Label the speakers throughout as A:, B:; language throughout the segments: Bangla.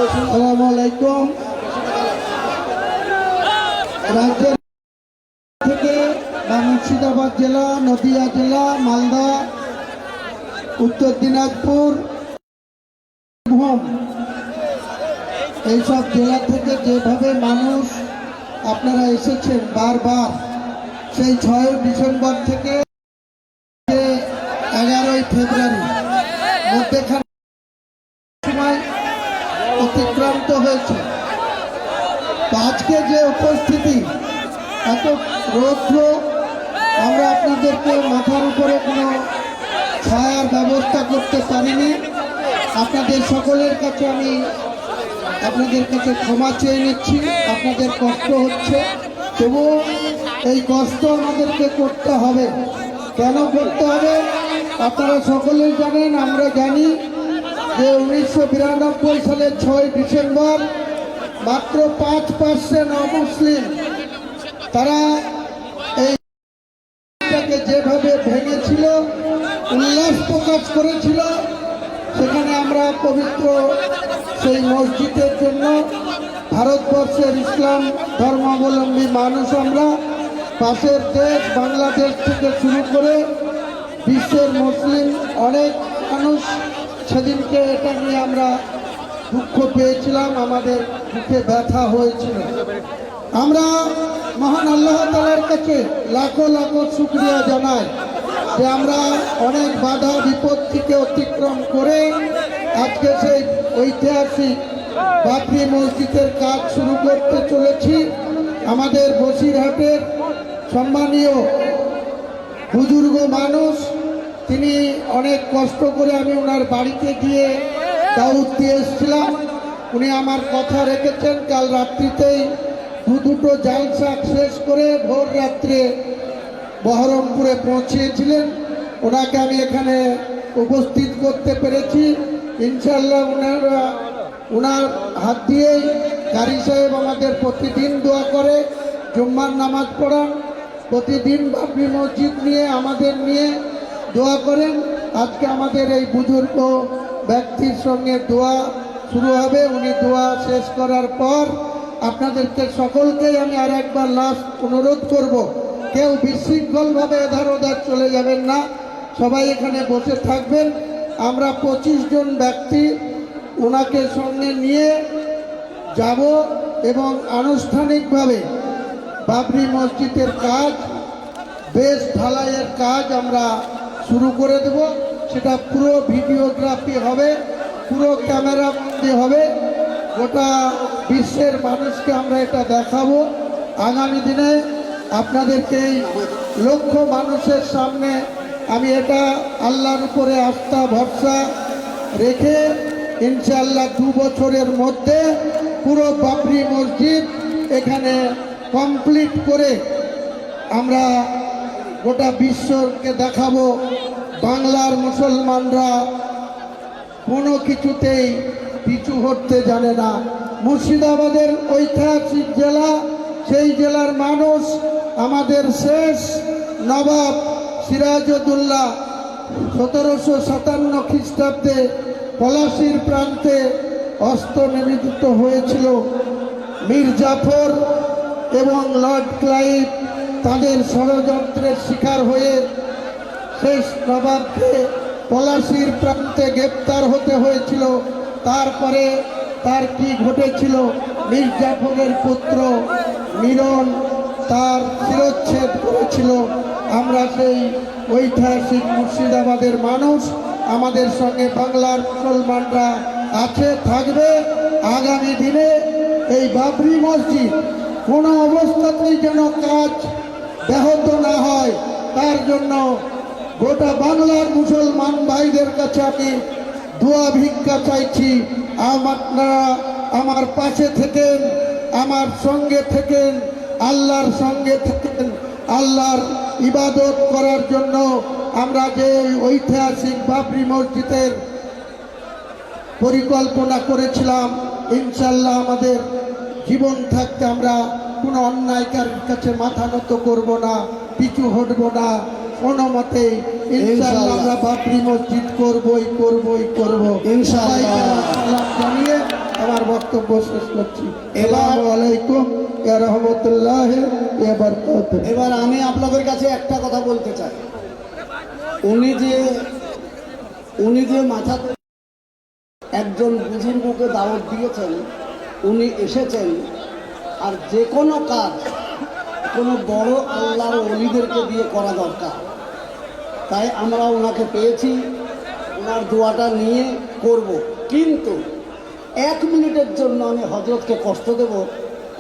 A: আসসালামু আলাইকুম। রাজ্যের থেকে বা মুর্শিদাবাদ জেলা, নদিয়া জেলা, মালদা, উত্তর দিনাজপুর, বীরভূম এইসব জেলা থেকে যেভাবে মানুষ আপনারা এসেছেন বারবার, সেই 6 ডিসেম্বর থেকে 11 ফেব্রুয়ারি মধ্যেখানে সময় অতিক্রান্ত হয়েছে। আজকে যে উপস্থিতি, এত রৌদ্র, আমরা আপনাদেরকে মাথার উপরে কোনো ছায়ার ব্যবস্থা করতে পারিনি। আপনাদের সকলের কাছে আমি আপনাদের কাছে ক্ষমা চেয়ে নিচ্ছি। আপনাদের কষ্ট হচ্ছে, তবুও এই কষ্ট আমাদেরকে করতে হবে। কেন করতে হবে আপনারা সকলেই জানেন, আমরা জানি যে 1992 সালের 6 ডিসেম্বর মাত্র 5% অমুসলিম তারা এইটাকে যেভাবে ভেঙেছিল, উল্লাস প্রকাশ করেছিল, সেখানে আমরা পবিত্র সেই মসজিদের জন্য ভারতবর্ষের ইসলাম ধর্মাবলম্বী মানুষ, আমরা পাশের দেশ বাংলাদেশ থেকে শুরু করে বিশ্বের মুসলিম অনেক মানুষ সেদিনকে এটা নিয়ে আমরা দুঃখ পেয়েছিলাম, আমাদের বুকে ব্যথা হয়েছিল। আমরা মহান আল্লাহ তাআলার কাছে লাখো লাখো শুকরিয়া জানাই যে আমরা অনেক বাধা বিপত্তিকে অতিক্রম করে আজকে সেই ঐতিহাসিক বাবরি মসজিদের কাজ শুরু করতে চলেছি। আমাদের বসিরহাটের সম্মানীয় বুজুর্গ মানুষ, তিনি অনেক কষ্ট করে, আমি ওনার বাড়িতে গিয়ে দাওয়াত দিয়ে এসেছিলাম, উনি আমার কথা রেখেছেন। কাল রাত্রিতেই দুটো জালসা শেষ করে ভোর রাত্রে বহরমপুরে পৌঁছিয়েছিলেন। ওনাকে আমি এখানে উপস্থিত করতে পেরেছি। ইনশাল্লাহ ওনার হাত দিয়েই কারি সাহেব আমাদের প্রতিদিন দোয়া করে, জুম্মার নামাজ পড়ান, প্রতিদিন বাবরি মসজিদ নিয়ে আমাদের নিয়ে দোয়া করেন। আজকে আমাদের এই বুজুর্গ ব্যক্তির সঙ্গে দোয়া শুরু হবে। উনি দোয়া শেষ করার পর আপনাদেরকে সকলকেই আমি আর একবার লাস্ট অনুরোধ করব, কেউ বিশৃঙ্খলভাবে এধার ওধার চলে যাবেন না, সবাই এখানে বসে থাকবেন। আমরা 25 জন ব্যক্তি ওনাকে সঙ্গে নিয়ে যাব এবং আনুষ্ঠানিকভাবে বাবরি মসজিদের কাজ, বেশ ঢালাইয়ের কাজ আমরা শুরু করে দেব। সেটা পুরো ভিডিওগ্রাফি হবে, পুরো ক্যামেরাবন্দি হবে, গোটা বিশ্বের মানুষকে আমরা এটা দেখাবো। আগামী দিনে আপনাদেরকে এই লক্ষ মানুষের সামনে আমি এটা আল্লাহর উপরে আস্থা ভরসা রেখে ইনশাআল্লাহ 2 বছরের মধ্যে পুরো বাবরি মসজিদ এখানে কমপ্লিট করে আমরা গোটা বিশ্বকে দেখাবো বাংলার মুসলমানরা কোনো কিছুতেই পিছু হটতে জানে না। মুর্শিদাবাদের ঐতিহাসিক জেলা, সেই জেলার মানুষ আমাদের শেষ নবাব সিরাজউদ্দৌলা 1757 খ্রিস্টাব্দে পলাশির প্রান্তে অস্ত্র নিবেদিত হয়েছিল। মীর জাফর এবং লর্ড ক্লাইভ তাদের ষড়যন্ত্রের শিকার হয়ে শেষ নবাবকে পলাশির প্রান্তে গ্রেপ্তার হতে হয়েছিল। তারপরে তার কি ঘটেছিল, মীর জাফরের পুত্র মিরন তার শিরচ্ছেদ করেছিল। আমরা সেই ঐতিহাসিক মুর্শিদাবাদের মানুষ, আমাদের সঙ্গে বাংলার মুসলমানরা আছে, থাকবে। আগামী দিনে এই বাবরি মসজিদ কোনো অবস্থাতেই যেন কাজ ব্যাহত না হয়, তার জন্য গোটা বাংলার মুসলমান ভাইদের কাছে আমি দোয়া ভিক্ষা চাইছি। আপনারা আমার পাশে থেকেন, আমার সঙ্গে থেকেন, আল্লাহর সঙ্গে থেকেন, আল্লাহর ইবাদত করার জন্য আমরা যে ঐতিহাসিক বাবরি মসজিদের পরিকল্পনা করেছিলাম, ইনশাল্লাহ আমাদের জীবন থাকতে আমরা কোনো অন্যায়কার কাছে মাথা নত করব না, পিছু হটব না, কোনো মতে ইনশাআল্লাহ আমরা বাবরি মসজিদ করবই করব। ইনশাআল্লাহ জানিয়ে আমার আমার বক্তব্য শেষ করছি।
B: এবার-
A: আসসালামু আলাইকুম ওয়া রাহমাতুল্লাহি ওয়া বারাকাতুহু।
B: এবার আমি আপনাদের কাছে একটা কথা বলতে চাই, উনি যে মাথা একজন বুজুর্গকে দাওয়াত দিয়েছেন, উনি এসেছেন, আর যে কোনো কাজ কোনো বড় আল্লাহর ওলিদেরকে দিয়ে করা দরকার। তাই আমরা ওনাকে পেয়েছি, ওনার দোয়াটা নিয়ে করব। কিন্তু 1 মিনিটের জন্য আমি হজরতকে কষ্ট দেব।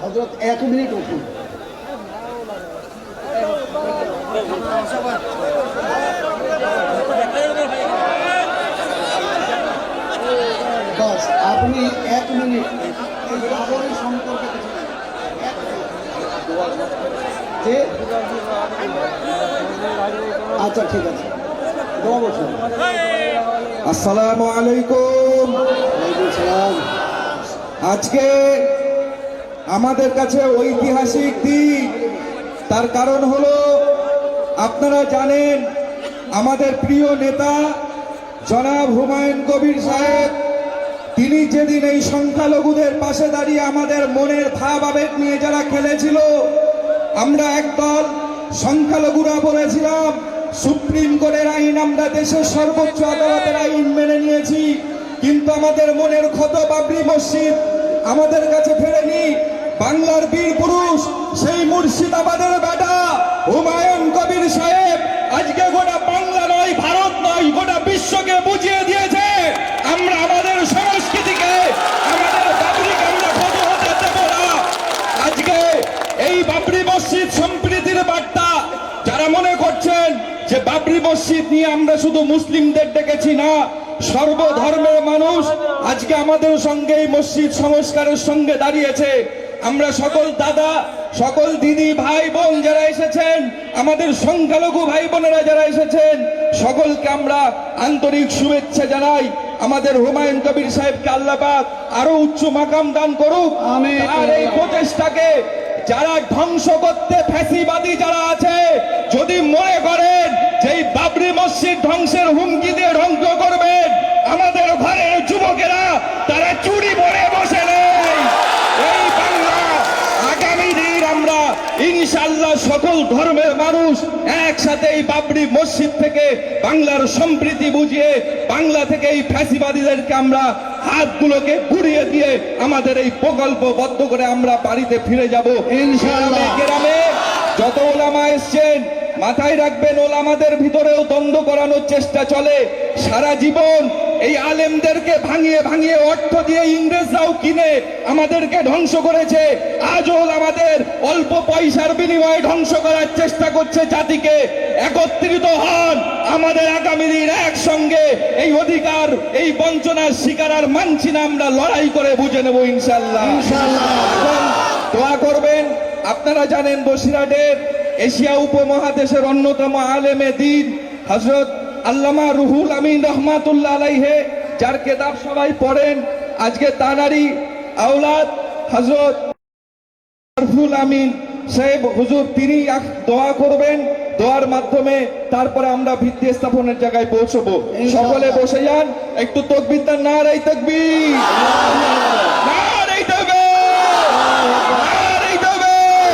B: হজরত 1 মিনিট উঠুন। বাস, আপনি 1 মিনিট এই বাবরের সম্পর্কে কিছু বলুন। 1 মিনিট। যে আচ্ছা ঠিক আছে, দোয়া বসুন।
C: আসসালামু আলাইকুম।
B: ওয়ালাইকুম সালাম।
C: আজকে আমাদের কাছে ঐতিহাসিক দিন। তার কারণ হলো, আপনারা জানেন আমাদের প্রিয় নেতা জনাব হুমায়ুন কবির সাহেব, তিনি যেদিন এই সংখ্যালঘুদের পাশে দাঁড়িয়ে আমাদের মনের ভাব আবেগ নিয়ে যারা খেলেছিল, আমরা একদল সংখ্যালঘুরা বলেছিলাম সুপ্রিম কোর্টের আইন আমরা দেশের সর্বোচ্চ আদালতের আইন মেনে নিয়েছি, কিন্তু আমাদের মনের ক্ষত বাবরি মসজিদ আমাদের কাছে ফেরেনি। বাংলার বীর পুরুষ সেই মুর্শিদাবাদের বেটা হুমায়ুন কবির সাহেব আজকে গোটা বাংলা নয়, ভারত নয়, গোটা বিশ্বকে বুঝিয়ে দিয়েছে আমরা আমাদের সংস্কৃতিকে, আমাদের বাবরিকে আমরা ক্ষত হতে দেব না। আজকে এই বাবরি মসজিদ সম্প্রীতির বার্তা যারা মনে করছেন যে বাবরি মসজিদ নিয়ে আমরা শুধু মুসলিমদের ডেকেছি, না, সর্বধর্মের মানুষ আজকে আমাদের সঙ্গে এই মসজিদ সংস্কারের সঙ্গে দাঁড়িয়েছে। আমরা সকল দাদা, সকল দিদি, ভাই বোন যারা এসেছেন, আমাদের সংখ্যালঘু ভাই বোনেরা যারা এসেছেন, সকলকে আমরা আন্তরিক শুভেচ্ছা জানাই। আমাদের হুমায়ুন কবির সাহেবকে আল্লাহ পাক আরো উচ্চ মাকাম দান করুক।
B: আমিন।
C: আর এই প্রচেষ্টাকে যারা ধ্বংস করতে ফ্যাসিবাদী যারা আছে, যদি মনে করেন যে এই বাবরি মসজিদ ধ্বংসের হুমকি দিয়ে ধ্বংস করবেন, আমাদের ঘরের যুবকেরা তারা চুরি পরে বসে নেই। এই বাংলা আগামী দিন আমরা ইনশাআল্লাহ সকল ধর্মের মানুষ একসাথে এই বাবরি মসজিদ থেকে বাংলার সম্প্রীতি বুঝিয়ে বাংলা থেকে এই ফ্যাসিবাদীদেরকে আমরা হাতগুলোকে ঘুরিয়ে দিয়ে আমাদের এই প্রকল্প বদ্ধ করে আমরা বাড়িতে ফিরে যাব
B: ইনশাআল্লাহ।
C: গ্রামে যত ওলামা এসছেন মাথায় রাখবেন, ওলামাদের ভিতরেও দ্বন্দ্ব করানোর চেষ্টা চলে। সারা জীবন এই আলেমদেরকে ভাঙিয়ে ভাঙিয়ে অর্থ দিয়ে ইংরেজরাও কিনে আমাদেরকে ধ্বংস করেছে। আজও আমাদের অল্প পয়সার বিনিময়ে ধ্বংস করার চেষ্টা করছে জাতিকে। একত্রিত হন, আমাদের আগামী দিন একসঙ্গে এই অধিকার, এই বঞ্চনার শিকার আর মানছি না, আমরা লড়াই করে বুঝে নেব ইনশাল্লাহ।
B: ইনশাআল্লাহ।
C: এখন দোয়া করবেন। আপনারা জানেন বসিরহাটের এশিয়া উপমহাদেশের অন্যতম আলেমে দ্বীন হযরত আল্লামা রুহুল আমিন রহমাতুল্লাহ আলাইহে, যার কেতাব সবাই পড়েন, আজকে তানারি আওলাদ হযরত রুহুল আমিন সাহেব হুজুর তিনি দোয়া করবেন। দোয়ার মাধ্যমে তারপরে আমরা ভিত্তি স্থাপনের জায়গায় পৌঁছবো। সকলে বসে যান, একটু তাকবীর দেন, নারে তাকবীর, নারে তাকবীর, নারে তাকবীর।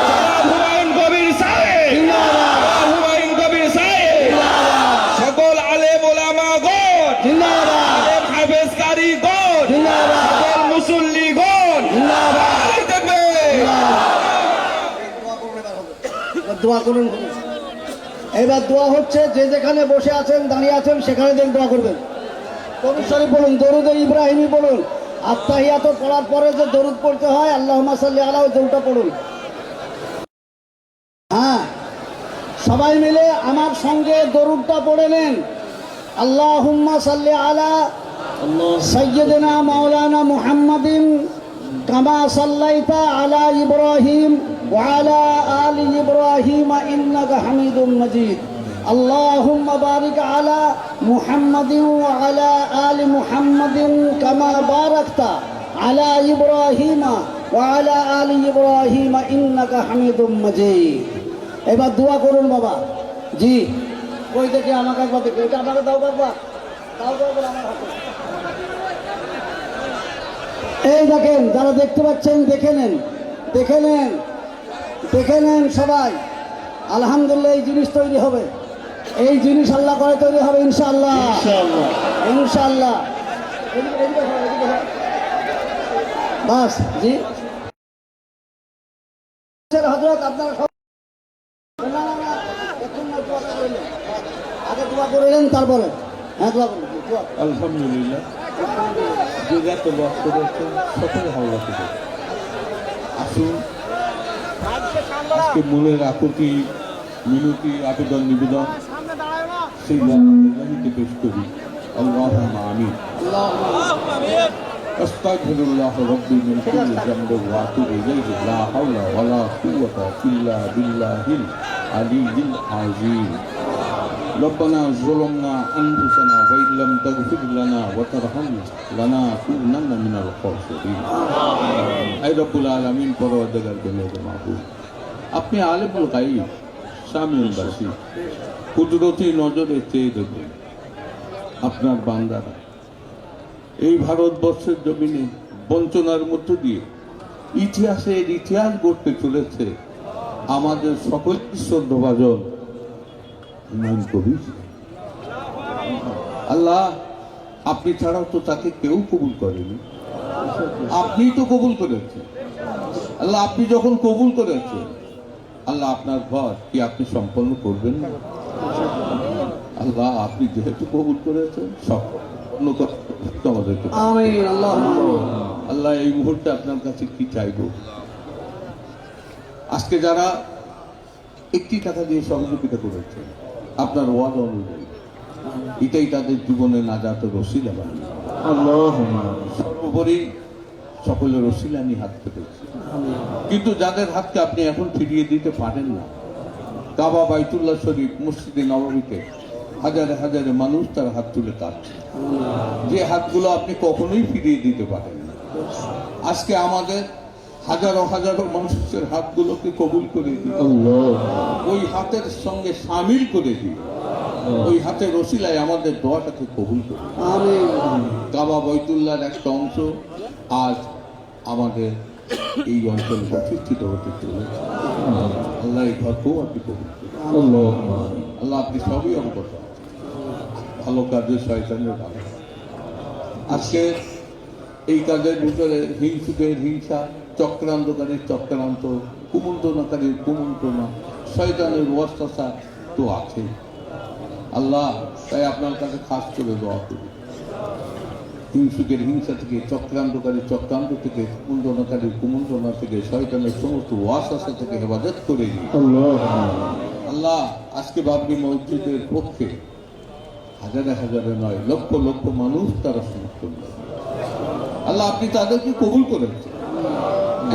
C: জনাব হুমায়ুন কবির সাহেব, জনাব হুমায়ুন কবির সাহেব, সকল আলেম ওলামা গণ, আলেম হাফেজ কারি গণ, সকল মুসল্লি গণ, নারে তাকবীর।
B: দোয়া করুন। এবার দোয়া হচ্ছে, যে যেখানে বসে আছেন, দাঁড়িয়ে আছেন, সেখানে যেন দোয়া করবেন। দরুদ শরীফ বলুন, দরুদ ইব্রাহিমী বলুন। আত্তাহিয়াত পড়ার পরে যে দরুদ পড়তে হয়, আল্লাহুম্মা সাল্লি আলা, ওই দরুদটা পড়ুন। হ্যাঁ, সবাই মিলে আমার সঙ্গে দরুদটা পড়ে নেন। আল্লাহুম্মা সাল্লি আলা সাইয়্যিদিনা মাওলানা মুহাম্মাদিন কামা সাল্লাইতা আলা ইব্রাহিম ওয়া আলা আলি ইব্রাহিম ইন্নাকা হামিদুম মাজিদ। আল্লাহুম্মা বারিক আলা মুহাম্মাদিন ওয়া আলা আলি মুহাম্মাদিন কামা বারাকতা আলা ইব্রাহিম ওয়া আলা আলি ইব্রাহিম ইন্নাকা হামিদুম মাজিদ। এবার দোয়া করুন বাবা। জি, ওই দেখে আমাকে একবার দেখে, এটা আমাকে দাও বাবা, দাও দাও আমার হাতে। এই দেখেন, যারা দেখতে পাচ্ছেন দেখে নেন, দেখে নেন, দেখে নেন সবাই। আলহামদুলিল্লাহ, এই জিনিস তৈরি হবে, এই জিনিস আল্লাহ করে তৈরি হবে ইনশাআল্লাহ, ইনশাআল্লাহ। বাস জি হজরত, আপনারা সব না না না, এখন না, দোয়া করে নেন। আগে দোয়া করে নেন, তারপরে হ্যাঁ দোয়া করুন, দোয়া।
D: আলহামদুলিল্লাহ, যে যত বক্ত করছেন সকলে হাওলা থেকে আসুন। আজকে মনের আকুতি, মিনতি, আবেদন, নিবেদন সেই জানিতে পেশ করি। আল্লাহুম্মা আমিন। আস্তাগফিরুল্লাহ রাব্বি মিন কুল্লি যামবিন ওয়া আতুবু ইলাইহি লা হাওলা ওয়া লা কুওয়াতা ইল্লা বিল্লাহিল আলিয়্যিল আযীম। ربنا ظلمنا أنفسنا وإن لم تغفر لنا وترحمنا لنكونن من الخاسرين। اے رب العالمین، پروردگار بندے মাহবুব, আপনি আলিমুল গায়ব, সামিউল বাসীর, কুদরতি নজরে চেয়ে দেখবেন আপনার বান্দারা এই ভারতবর্ষের জমিনে বঞ্চনার মধ্য দিয়ে ইতিহাসের ইতিহাস গড়তে চলেছে আমাদের সকল শ্রদ্ধাভাজন হুমায়ুন কবির। আল্লাহ, আপনি ছাড়াও তো তাকে কেউ কবুল করেনি, আপনি তো কবুল করেছেন। আল্লাহ, আপনি যখন কবুল করেছেন, আল্লাহ আপনার ঘর কি আপনি সম্পন্ন করবেন না? আল্লাহ, আপনি যেহেতু কবুল করেছেন, সম্পন্ন করতে আমাদেরকে।
B: আমিন।
D: আল্লাহ, এই মুহূর্তে আপনার কাছে কি চাইব? আজকে যারা একটি টাকা দিয়ে সহযোগিতা করেছে আপনার ওয়াদা অনুযায়ী, এটাই তাদের জীবনে নাজাতের ওসিলা বানিয়ে। সর্বোপরি সকলের ওসিলা আমি হাত পেতেছি, কিন্তু যাদের হাতকে আপনি এখন ফিরিয়ে দিতে পারেন না, কাবা, বাইতুল্লাহ শরীফ, মসজিদে নববীতে হাজারে হাজারে মানুষ তার হাত তুলে কাঁদছে, যে হাতগুলো আপনি কখনোই ফিরিয়ে দিতে পারেন না। আজকে আমাদের হাজারো হাজারো মানুষের হাতগুলোকে কবুল করে দিই, ওই হাতের সঙ্গে সামিল করে দিই, ওই হাতের রসিলায় আমাদের দোয়াটাকে কবুল করে। কাবা বাইতুল্লাহর একটা অংশ আজ আমাদের এই অঞ্চলে প্রতিষ্ঠিত হতে চলেছে। আল্লাহ, এই ঘরকেও আপনি কবুল করুন। আল্লাহ, আপনি সবই অবগত আছেন, ভালো কাজের শয়তানের ভালো। আজকে এই কাজের ভিতরে হিংসুকের হিংসা, চক্রান্তকারীর চক্রান্ত, কুমন্ত্রণাকারীর কুমন্ত্রণা, শয়তানের ওয়াসওয়াসা তো আছে। আল্লাহ, তাই আপনার কাছে খাস করে দোয়া করি, হিংসুকের হিংসা থেকে, চক্রান্তকারীর চক্রান্ত থেকে, কুমন্ত্রণাকারীর কুমন্ত্রণা থেকে, শয়তানের সমস্ত ওয়াসওয়াসা থেকে হেফাজত করে দিই। আল্লাহ, আজকে বাবরি মসজিদের পক্ষে হাজারে হাজারে নয়, লক্ষ লক্ষ মানুষ তারা সমর্থন করে। আল্লাহ, আপনি তাদেরকে কবুল করেছেন।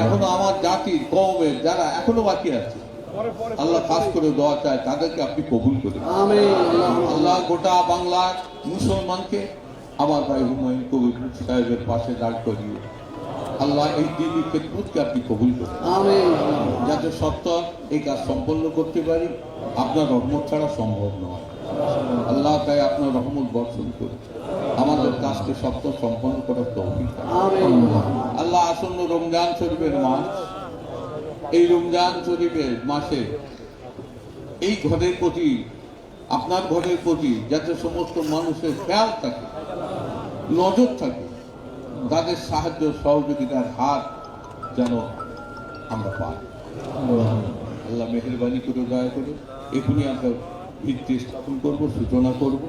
D: এখনো আমার জাতির কওমের যারা এখনো বাকি আছে, আল্লাহ খাস করে দোয়া চায় তাদেরকে আপনি কবুল করেন। আল্লাহ, গোটা বাংলার মুসলমানকে আমার ভাই হুমায়ুন কবির সাহেবের পাশে দাঁড় করিয়ে আল্লাহ এই দিনই খেদমতকে আপনি কবুল করেন, যাতে সত্তর এই কাজ সম্পন্ন করতে পারি। আপনার রহমত ছাড়া সম্ভব নয়। আল্লাহ, তাই আপনার রহমত বর্ষণ করে আমাদের কাজকে সত্তর সম্পন্ন করার তৌফিক দান। আল্লাহ, আসন্ন রমজান শরীফের মাস, এই রমজান শরীফের মাসে এই ঘরের প্রতি, আপনার ঘরের প্রতি যাতে সমস্ত মানুষের খেয়াল থাকে, নজর থাকে, তাদের সাহায্য সহযোগিতার হাত যেন আমরা পাই। আল্লাহ, মেহেরবানি করে দয়া করে এখনই আমরা ভিত্তি স্থাপন করবো, সূচনা করব।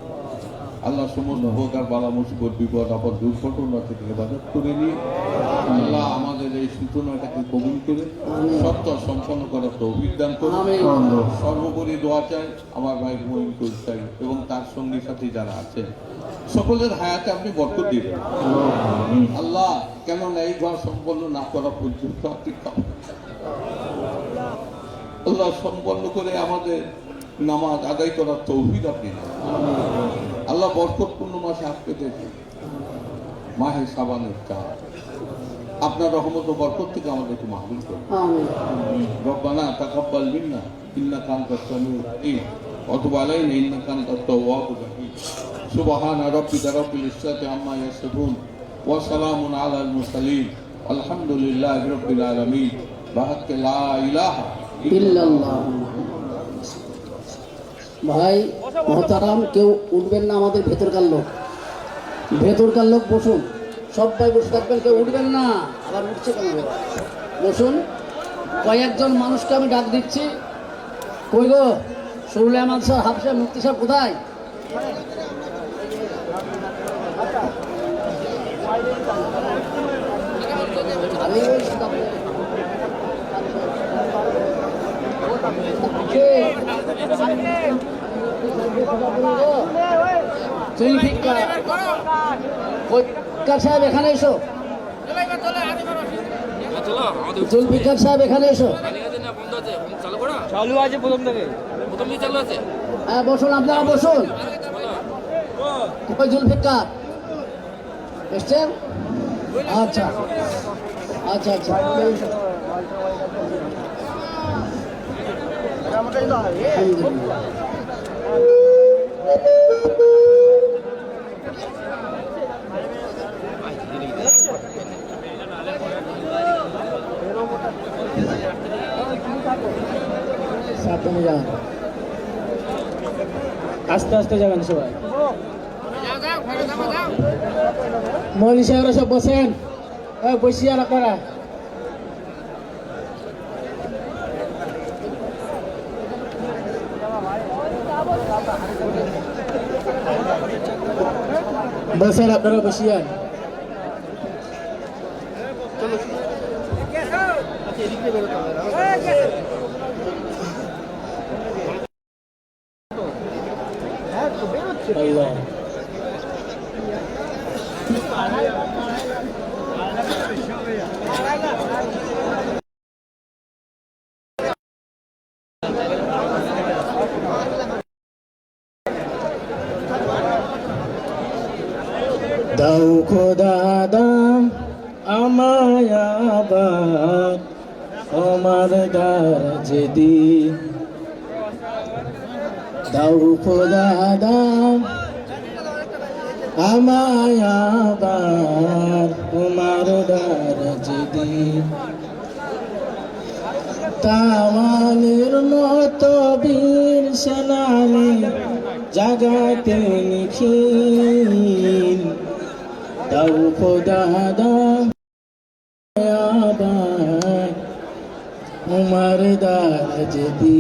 D: আল্লাহ, সমস্ত উপকার, বালা, মুসিবত, বিপদ আপদ, দুর্ঘটনা থেকে হেফাজত করে নিয়ে আল্লাহ আমাদের এই সূচনাটাকে কবুল করে সত্য সম্পন্ন করার তৌফিক দান করুন। সর্বোপরি দোয়া চাই আমার ভাই হুমায়ুন কবির সাহেব এবং তার সঙ্গী সাথী যারা আছেন, সকলের হায়াতে আপনি বরকত দিবেন। আল্লাহ, কেননা এই ঘর সম্পন্ন না করা পর্যন্ত আপনি আল্লাহ সম্পন্ন করে আমাদের নামাজ আদায় করার তৌফিক আপনি দেন। আল্লাহ, বরকতপূর্ণ মাসে হাত পেতেছি, মাহে সাবানের চাঁদ, আপনার রহমত ও বরকত থেকে আমাদেরকে মাহবুব করুন। রব্বানা তাকাব্বাল মিন্না ইন্নাকা আনতাস সামিউল আলিম ওয়া তুব আলাইনা ইন্নাকা আনতাত তাওয়াবুর রহিম। সুবহানা রাব্বিকা রাব্বিল ইজ্জাতি আম্মা ইয়াসিফুন ওয়া সালামুন আলাল মুরসালিন আলহামদুলিল্লাহি রাব্বিল আলামিন বাহাক্কে লা ইলাহা
B: ইল্লাল্লাহ। ভাই মহতারাম, কেউ উঠবেন না, আমাদের ভেতরকার লোক বসুন, সবাই বসে থাকবেন, কেউ উঠবেন না। আবার উঠছে কেন? বসুন। কয়েকজন মানুষকে আমি ডাক দিচ্ছি। কই গো? সরুল আহমদ স্যার, হাফসা, মুফতি সাহেব কোথায়? আমি বলছি সাহেব এখানে এসো। জুলফিকার সাহেব এখানে এসো।
E: চালু আছে প্রথম থেকে চালু আছে।
B: হ্যাঁ বসুন, আপনারা বসুন। কই জুলফিকার এসছেন? আচ্ছা আচ্ছা আচ্ছা। আলহামদুলিল্লাহ। সাবধানে যান, আস্তে আস্তে যাবেন সবাই। মৌলী সাহেবরা সব বসেন, বসিয়ান আপনারা। বসেন আপনারা, বসিয়ান। আল্লাহ দাও খোদা দাও আমায় আবার আমার দারাজে দি। দাও খোদা দাও আমায় আবার তোমার দারাজে দি। তাওয়ালের মতো বীর সেনানি জাগাতে নিখিল। দাও খোদা দাও আবার তোমার দারাজে দি।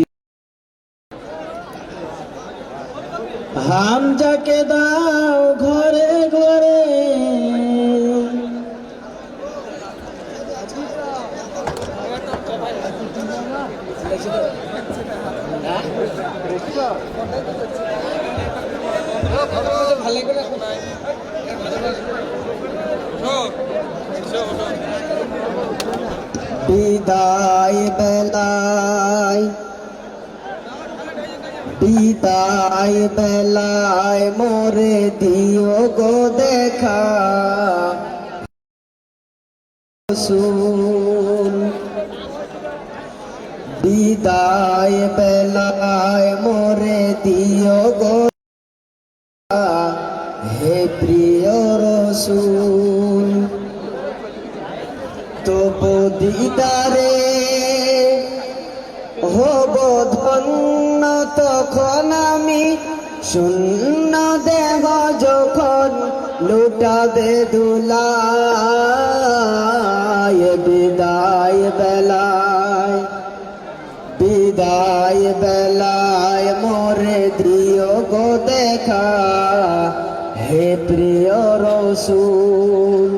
B: হামজাকে দাও ঘরে ঘরে বিদায় বেলায় বিদায় বেলায় মোরে দিও গো দেখা। শুন বিদায় বেলায় মোরে দিও গো, হে প্রিয় রসূল। তবু দিদারে হব ধন্য তখন আমি, শূন্য দেহ যখন লুটাবে দুলায়। বিদায় বেলায় বিদায় বেলায় মোরে দিও গো দেখা, হে প্রিয় রসূল।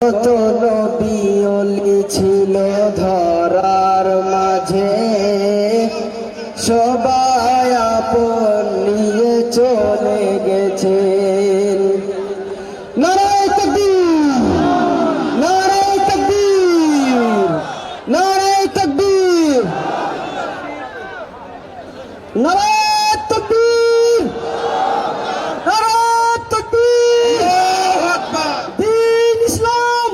B: কত নবী ওলি ছিল ধরার মাঝে, সবাই আপন নিয়ে চলে গেছেন। নারায়ে তাকবীর, নারায়ে তাকবীর, নারায়ে তাকবীর, নারায়ে তাকবীর, নারায়ে তাকবীর। দ্বীন ইসলাম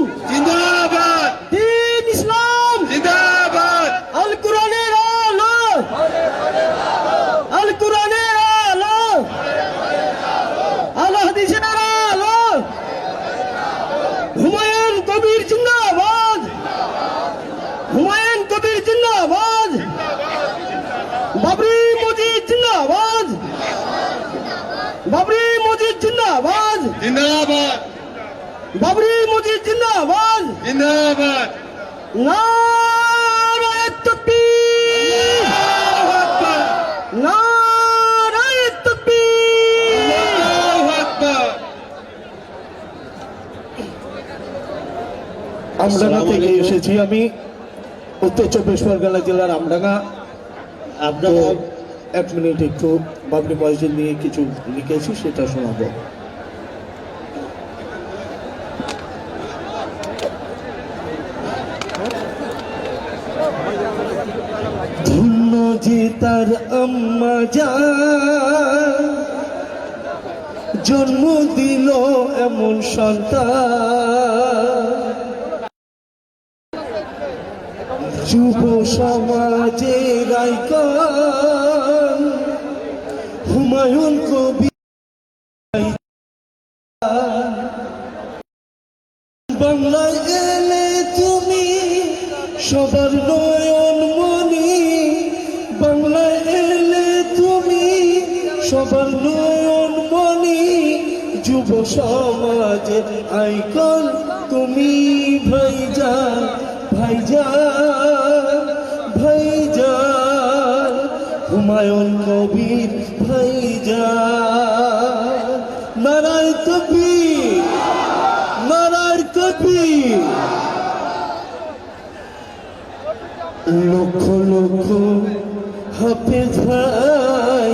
C: জিন্দাবাদ
B: বাবরি মসজিদ জিন্দাবাদ।
C: জিন্দাবাদ
B: নারায়ে তাকবীর,
C: আল্লাহু আকবার
B: নারায়ে তাকবীর।
C: আল্লাহু আকবার।
F: আমডাঙ্গা থেকে এসেছি আমি, উত্তর চব্বিশ পরগনা জেলার আমডাঙ্গা। আপনার 1 মিনিট একটু বাবরি মসজিদ নিয়ে কিছু লিখেছি, সেটা শোনাবো। ধন্য যে তার আম্মা জান, জন্ম দিল এমন সন্তান। যুব সমাজের আইকন হুমায়ুন কবির। বাংলায় এলে তুমি সবার নয়ন মনি, বাংলায় এলে তুমি সবার নয়ন মনি। যুব সমাজের আইকন তুমি ভাইজান, ভাইজান, ভাইজান, হুমায়ুন কবির ভাইজান। নারায়ে তাকবীর, নারায়ে তাকবীর। লক্ষ লক্ষ হাফেজ ভাই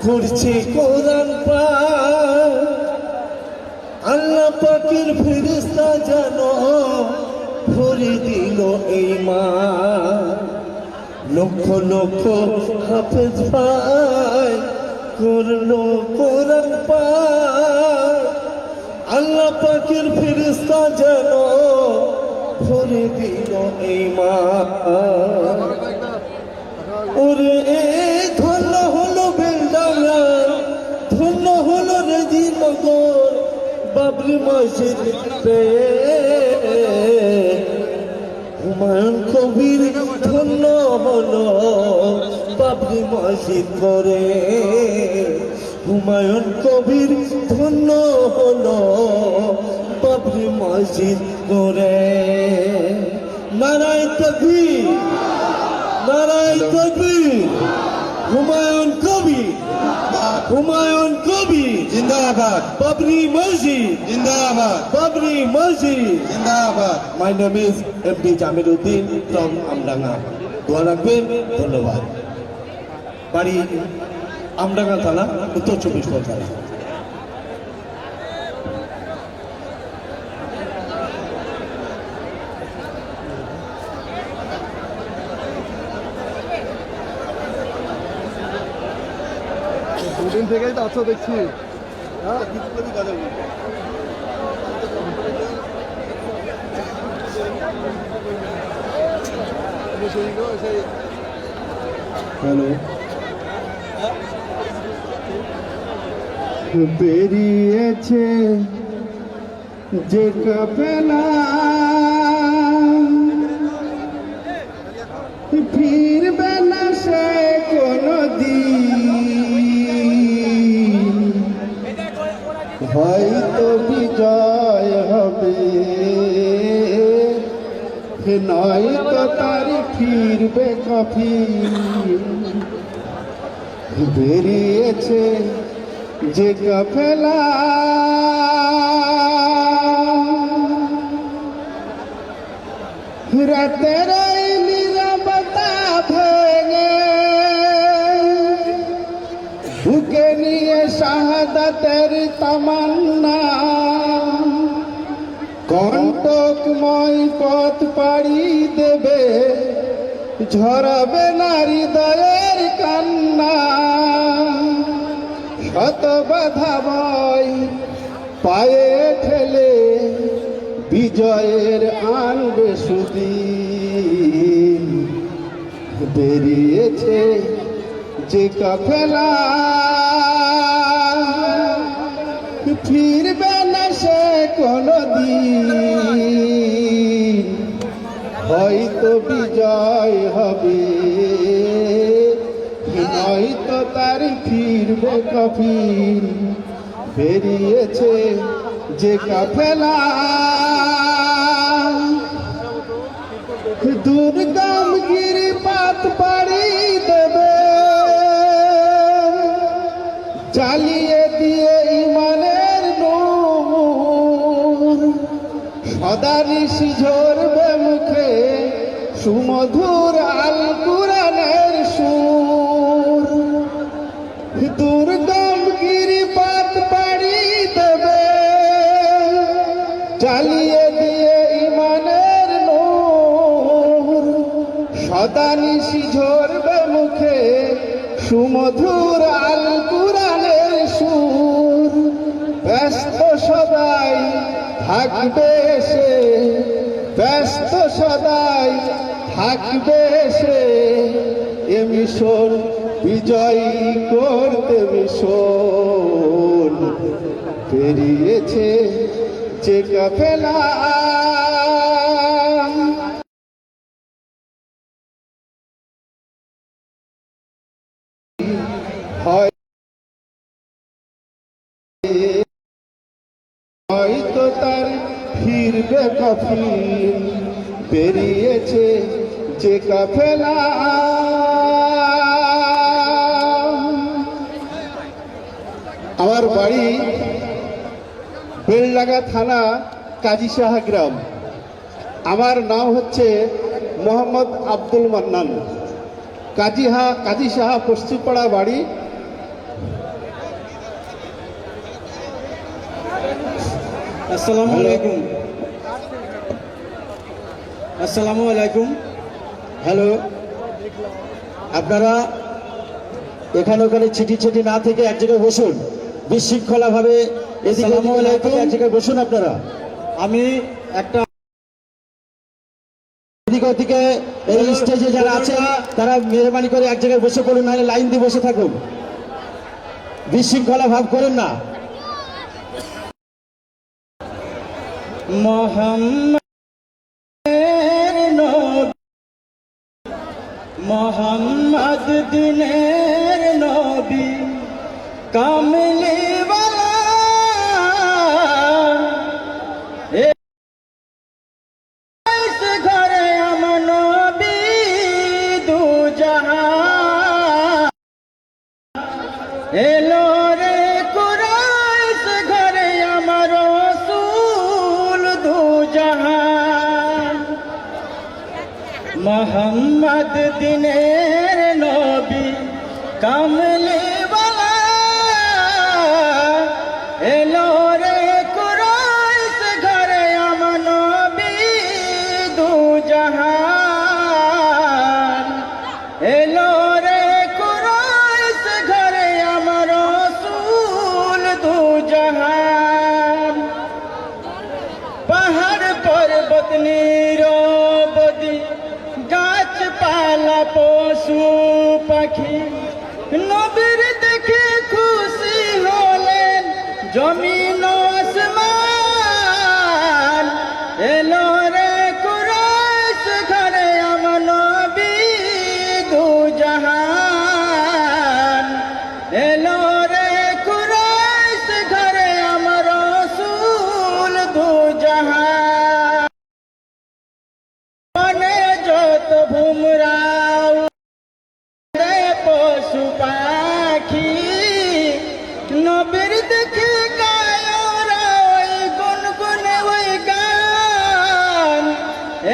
F: করছে কোরআন পাঠ, আল্লাহ পাকের ফেরেশতা যেন ভরে দিল এই মাঠ। লক্ষ লক্ষ হাফেজ ভাই করলো কোরআন পাঠ, আল্লাহ পাকের ফেরেশতা যেন ভরে দিল এই মাঠ। ওরে ধন্য হলো বেলডাঙ্গা, ধন্য হলো রেজিনগর, বাবরি মসজিদ পেয়ে হুমায়ুন কবির ধন্য হলো বাবরি মসজিদ করে। হুমায়ুন কবির ধন্য হলো বাবরি মসজিদ করে। নারায়ে তাকবীর, নারায়ে তাকবীর। হুমায়ুন কবির, হুমায়ুন কবির
C: জিন্দাবাদ
F: বাবরি মসজিদ,
C: জিন্দাবাদ
F: বাবরি মসজিদ।
C: জিন্দাবাদ।
F: My name is MD Jamiruddin from Amdanga. দোয়া রাখবেন, ধন্যবাদ। বাড়ি আমডাঙ্গা থানা, উত্তর চব্বিশ পরগনা।
A: দুদিন থেকেই তো আছো দেখছি।
F: হ্যালো, বেরিয়েছে যে কাফেলা ফিরবে না সে কোনদিন, হয়তো বিজয় হবে নয়তো তার ফিরবে কফিন। বেরিয়েছে যে কাফেলা রাতের এই নীরবতা ভেঙে বুকে নিয়ে শাহাদাতের তামান্না, কণ্টকময় পথ পাড়ি দেবে, ঝরাবে না হৃদয়ের কান্না। শত বাধা ভয় পায়ে ঠেলে বিজয়ের আনবে সুদিন। বেরিয়েছে যে কাফেলা ফিরবে না সে কোনদিন, হয়তো বিজয় হবে নয়তো তার ফিরবে কফিন।
A: বেরিয়েছে যে কাফেলা দুর্গম গিরিপথ পাড়ি দেবে জ্বালিয়ে দিয়ে ইমানের নূর সদা নিশি ঝরবে মুখে সুমধুর আল কুরআনের সুর দুর্গম গিরিপথ পাড়ি দেবে জ্বালিয়ে দিয়ে ইমানের নূর সদা নিশি ঝরবে মুখে সুমধুর আল কুরআনের সুর ব্যস্ত সদাই থাকবে সে ব্যস্ত সদাই থাকবে সে এ মিশন বিজয়ী করতে মিশন পেরিয়েছে যে কাফেলা হয় হয়তো তার ফিরবে কফিন বেরিয়েছে যে কাফেলা আমার বাড়ি বেলডাঙ্গা থানা কাজী সাহা গ্রাম। আমার নাম হচ্ছে মোহাম্মদ আব্দুল মান্নান। কাজী সাহা পশ্চিমপাড়া বাড়ি।
B: আসসালামু আলাইকুম। আসসালামু আলাইকুম। হ্যালো, আপনারা এখানে ওখানে ছিটি না থেকে এক জায়গায় বসুন, বিশৃঙ্খলা ভাবে এদিকে এক জায়গায় বসুন। আপনারা আমি একটা এদিকে ওদিকে এই স্টেজে যারা আছেন তারা মেহরবানি করে এক জায়গায় বসে পড়ুন, নাহলে লাইন দিয়ে বসে থাকুন, বিশৃঙ্খলা ভাব করেন না। মোহাম্মদ দিনের নবী কামলি ওয়ালা এস ঘরে আমার নবী দু জাহান এলো রে কুরাইশ ঘরে আমার রাসূল দু জাহান মোহাম্মদ দিনের নবী কামলি ওয়ালা এলো রে কুরাইশ ঘরে আমার নবী দু জাহান এলো রে কুরাইশ ঘরে আমার রাসূল দু জাহান পাহাড় পর্বত নিরবধি গাছপালা পশু পাখি নবীর দেখে খুশি হলেন জমিন আসমান এলো রে কুরাইশ ঘরে আমার নবী দু জাহান এলো রে কুরাইশ ঘরে আমার রাসূল দু জাহান মনে যত ভুমরাও রে পশু পাখি নবীর দেখে গায় ওরা ওই গুনগুনে ওই গান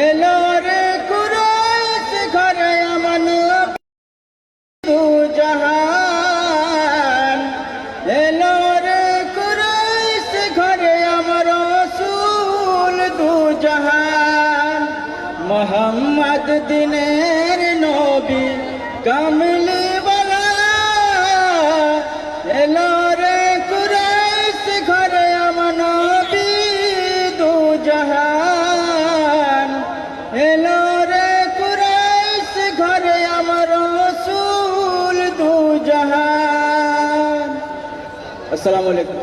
B: এলো রে কুরাইশ ঘরে আমার নবী দু জাহান এলো রে কুরাইশ ঘরে আমার রাসূল দু জাহান মোহাম্মদ দিনের নবী কামলি ওয়ালা এলো রে কুরাইশ ঘরে আমার নবী দু জাহান এলো রে কুরাইশ ঘরে আমার রাসূল দু জাহান। আসসালামু আলাইকুম।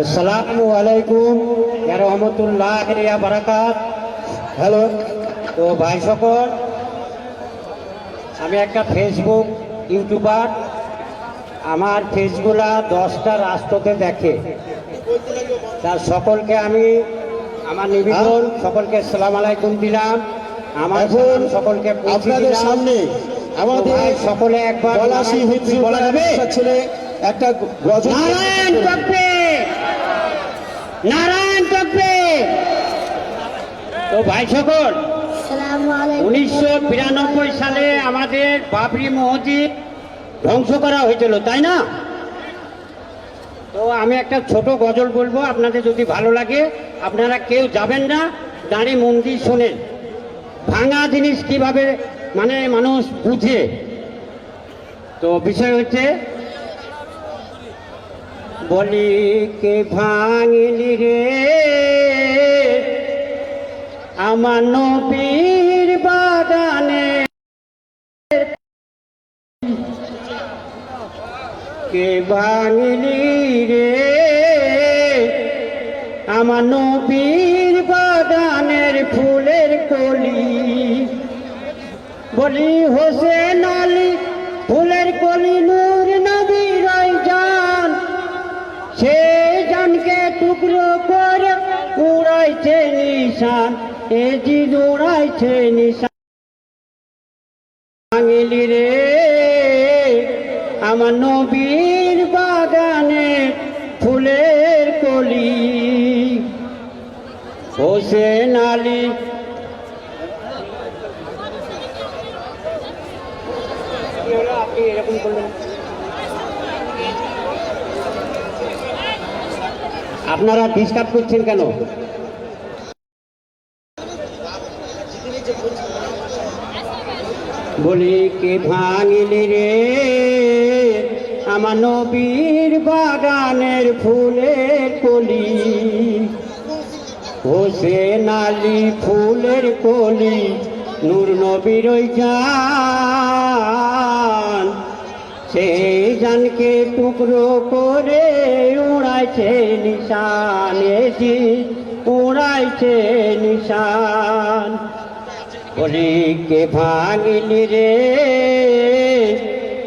G: আসসালামু আলাইকুম ইয়া রহমতুল্লাহ ইয়া বারাকাত। হ্যালো, তো ভাই সকল, আমি একটা ফেসবুক ইউটিউবার। আমার ফেসগুলা 10টা রাষ্ট্রতে দেখে। তার সকলকে আমি আমার নিবেদন, সকলকে আসসালামু আলাইকুম দিলাম। আমার
F: এখন
G: সকলকে পৌঁছে
F: আপনাদের
G: দিলাম।
F: সামনে আমাদের
G: ভাই সকলে একবার
F: পলাশী হিফজি
G: বলা যাবে?
F: ছেলে একটা গজল
G: নারায়ণ তকবে, নারায়ণ তকবে। তো ভাই সকল, 1992 সালে আমাদের বাবরি মসজিদ ধ্বংস করা হয়েছিল, তাই না? তো আমি একটা ছোট গজল বলবো, আপনাদের যদি ভালো লাগে আপনারা কেউ যাবেন না, দাঁড়িয়ে মন দিয়ে শোনেন। ভাঙা জিনিস কিভাবে মানে মানুষ বুঝে। তো বিষয় হচ্ছে, বলি কে ভাঙলি রে আমার নবীর বাগানে, কে ভাঙলি রে আমার নবীর বাগানের ফুলের কলি। বলি হোসেন আলী ফুলের কলি নূর নবীর জান, সে জানকে টুকরো করে উড়াইছে নিশান, এ জি উড়াইছে নিশান। ভাঙলি রে আমার নবীর বাগানে ফুলের কলি। হোসেন আলী আপনি এরকম করলেন, আপনারা ডিস্টার্ব করছেন কেন? বলি কে ভাঙলি রে আমার নবীর বাগানের ফুলের কলি। হোসেন আলী ফুলের কলি নূর নবীর জান, সেই জানকে টুকরো করে উড়াইছে নিশান, এজি উড়াইছে নিশান। বলি কে ভাঙলি রে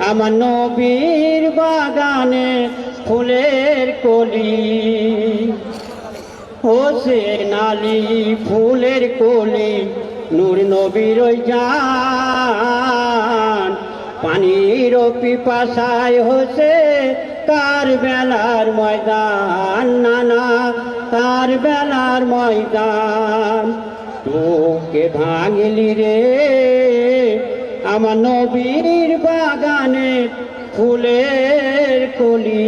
G: আমার নবীর বাগানে ফুলের কলি। হোসেন আলী ফুলের কলি নূর নবীর জান, পানির পিপাসায় হচ্ছে কার বেলার ময়দান, নানা কার বেলার ময়দান। তোকে ভাঙলি রে আমার নবীর বাগানে ফুলের কলি।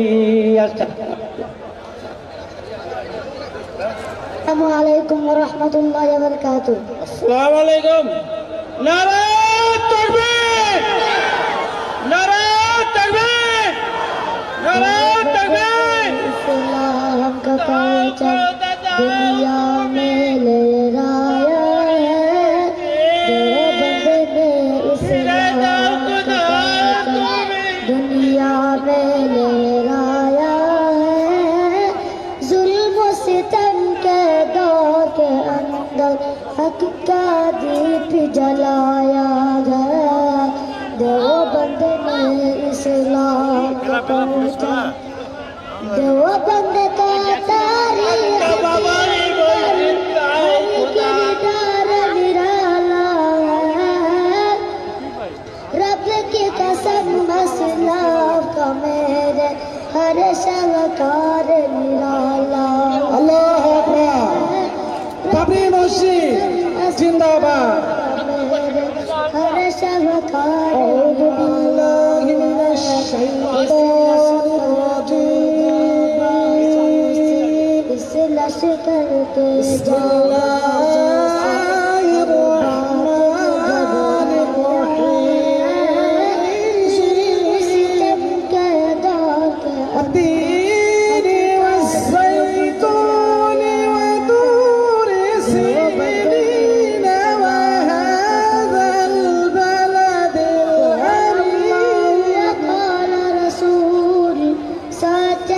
H: আসসালামু আলাইকুম ওয়া রাহমাতুল্লাহি ওয়া বারাকাতুহু।
G: আসসালামু আলাইকুম। নারায়ে তাকবীর, নারায়ে তাকবীর, নারায়ে তাকবীর।
H: इस्लाम का परचम दुनिया में लहराया है, देवबंद ने इस्लाम का परचम दुनिया में लहराया है। जुल्म सितम के दौर के अंदर हक का दीप जलाया गया, देवबंद ने इस्लाम का परचम, देवबंद का तारीख निराला है। रब की कसम इस्लाम का मेरे हर शवकार निराला।
A: আল্লাহু আকবার। বাবরি মসজিদ জিন্দাবাদ।
H: मेरे हर शवकार
A: আউযু বিল্লাহি মিনাশ শাইতানির রাজীম।
H: इस लश्कर के
A: التين والزيتون وطور سينين وهذا البلد الأمين.
H: قال رسول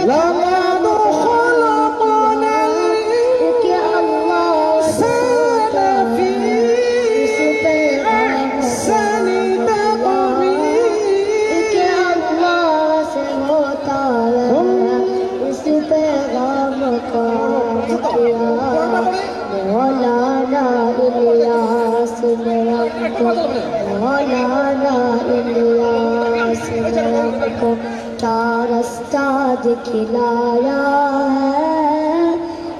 A: لقد خلق
H: ने हमको मौलाना इलियास ने हमको क्या रास्ता दिखलाया है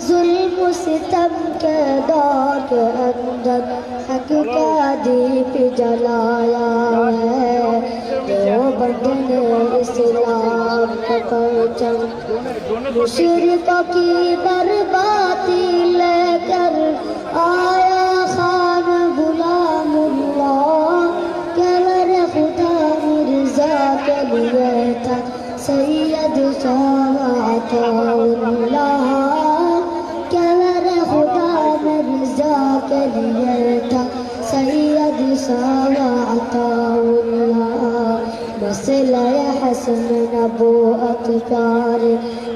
H: जुल्म सितम के दौर के अंदर हक का दीप जलाया है देवबंद ने इस्लाम का परचम मुशरिकों की बर्बादी लेकर आया खान गुलामुल्लाह कहवर खुदा मिर्जा के लिए था सैयद अताउल्लाह कहवर खुदा मिर्जा के लिए था सैयद अताउल्लाह मसला हसन नबूअत प्यार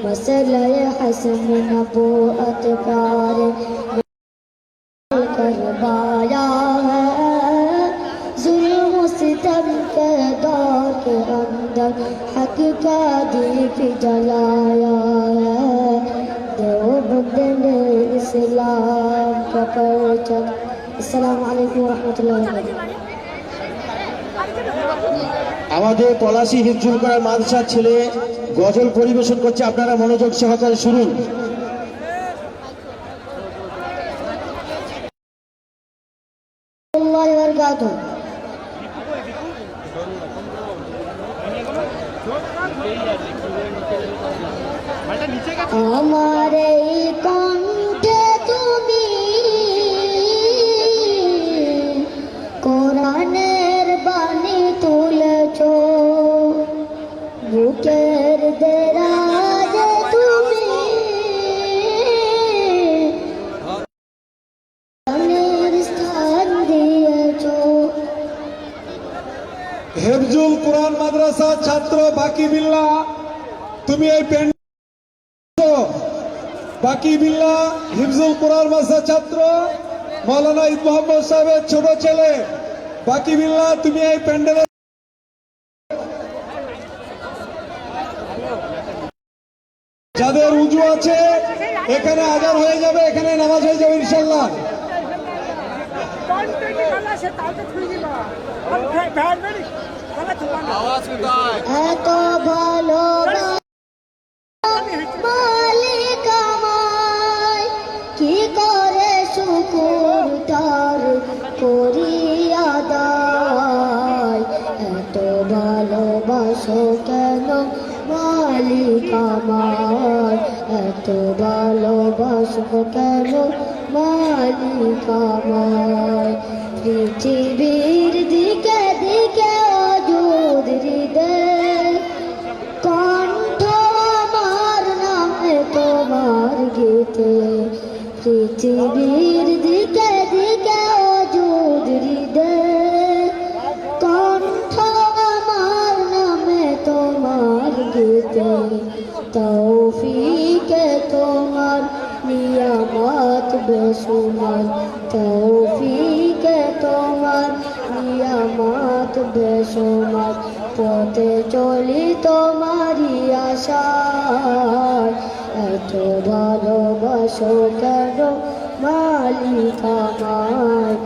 H: मसला हसन नबूअत प्यार करवाया है जुल्म सितम के दौर के अंदर हक का दीप जलाया है देवबंद ने इस्लाम का परचम। अस्सलामु अलैकुम रहमतुल्लाहि व बरकातुहू।
F: আমাদের পলাশী হিফজুল করার মাদ্রাসার ছেলে গজল পরিবেশন করছে, আপনারা মনোযোগ সহকারে শুনুন।
H: अल्लाह वरकातुहू। हमारे कंठे তুমি কোরআনের বাণী তুলেছো বুকের দেরাজে তুমি কোরআনের স্থান দিয়েছো।
C: হেফজুল কোরআন মাদ্রাসা ছাত্র বাকি বিল্লাহ, তুমি এই প্যান্ডেল বাকি বিল্লাহ হিফজুল কোরআন মাদ্রাসা ছাত্র মৌলানা ঈদ মোহাম্মদ সাহেবের ছোট ছেলে বাকি বিল্লাহ, তুমি এই প্যান্ডেলে যাদের উজু আছে এখানে আজান হয়ে যাবে, এখানে নামাজ হয়ে যাবে ইনশাল্লাহ।
H: এত ভালো মালিক আমায় কি করে শুকুর তার করি আদায় এত ভালোবাসো কেন মালিক আমায় এত ভালোবাসো কেন মালিক আমায় পৃথিবীর দিকে দিকে অযুদ হৃদয় কণ্ঠ আমার নামে তোমার গীতে পৃথিবীর দিকে দিকে অযুদ হৃদয় কণ্ঠ আমার নামে তোমার গীতে তৌফিকে তোমার নিয়ামত বেশুমার তৌফিকে তোমার নিয়ামত বেশুমার পথে চলি তোমারই আশায় এত ভালোবাসো কেন মালিক আমায়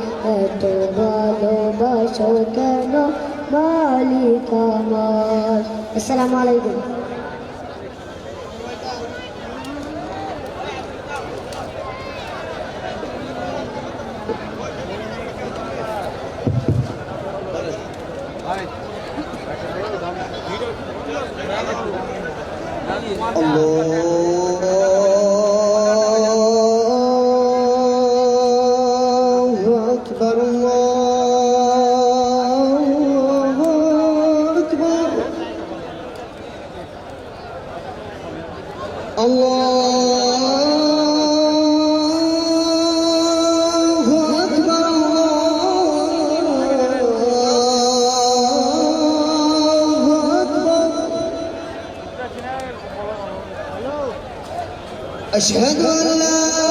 H: এত ভালোবাসো কেন মালিক আমায়। আসসালামু আলাইকুম।
A: আল্লাহু আকবার আল্লাহু আকবার আল্লাহু আকবার আল্লাহু আকবার أشهد أن لا